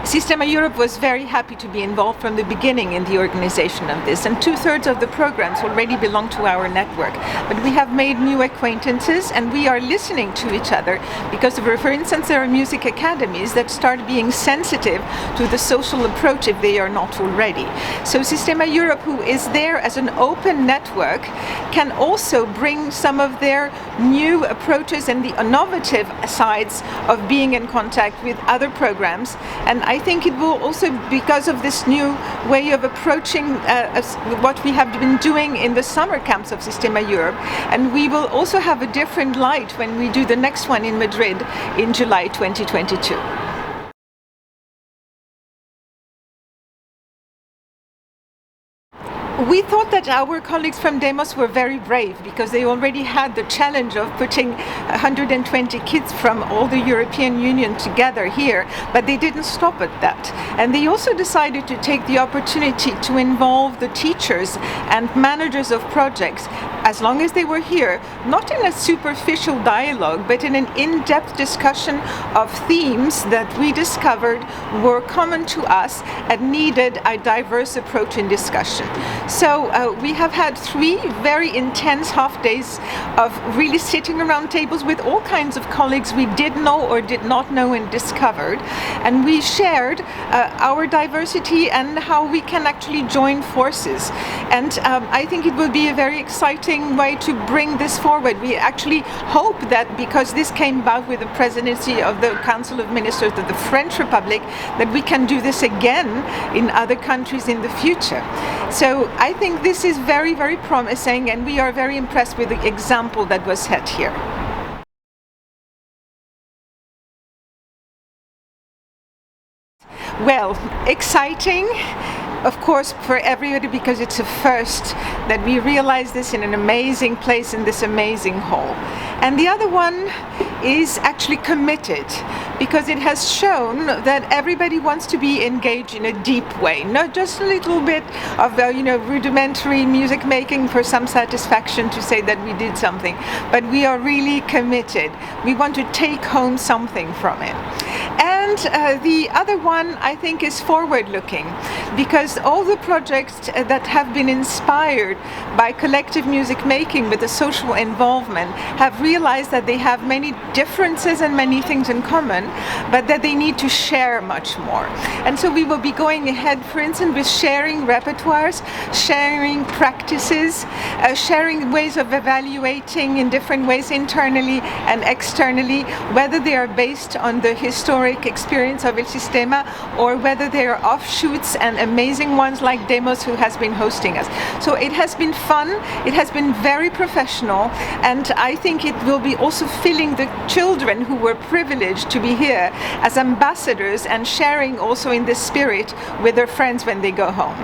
Sistema Europe was very happy to be involved from the beginning in the organization of this, and 2/3 of the programs already belong to our network. But we have made new acquaintances, and we are listening to each other because, for instance, there are music academies that start being sensitive to the social approach if they are not already. So Sistema Europe, who is there as an open network, can also bring some of their new approaches and the innovative sides of being in contact with other programs. And I think it will also, because of this new way of approaching what we have been doing in the summer camps of Sistema Europe, and we will also have a different light when we do the next one in Madrid in July 2022. We thought that our colleagues from Démos were very brave because they already had the challenge of putting 120 kids from all the European Union together here, but they didn't stop at that. And they also decided to take the opportunity to involve the teachers and managers of projects, as long as they were here, not in a superficial dialogue, but in an in-depth discussion of themes that we discovered were common to us and needed a diverse approach in discussion. So we have had 3 very intense half days of really sitting around tables with all kinds of colleagues we did know or did not know and discovered. And we shared our diversity and how we can actually join forces. And I think it will be a very exciting way to bring this forward. We actually hope that, because this came about with the presidency of the Council of Ministers of the French Republic, that we can do this again in other countries in the future. So I think this is very, very promising, and we are very impressed with the example that was set here. Well, exciting, of course, for everybody, because it's a first that we realize this in an amazing place, in this amazing hall. And the other one is actually committed, because it has shown that everybody wants to be engaged in a deep way, not just a little bit of rudimentary music making for some satisfaction to say that we did something, but we are really committed. We want to take home something from it. And the other one, I think, is forward-looking, because all the projects that have been inspired by collective music making with the social involvement have realized that they have many differences and many things in common, but that they need to share much more. And so we will be going ahead, for instance, with sharing repertoires, sharing practices, sharing ways of evaluating in different ways, internally and externally, whether they are based on the historic experience of El Sistema or whether they are offshoots and amazing ones like Démos, who has been hosting us. So it has been fun, it has been very professional, and I think it will be also filling the children who were privileged to be here as ambassadors and sharing also in this spirit with their friends when they go home.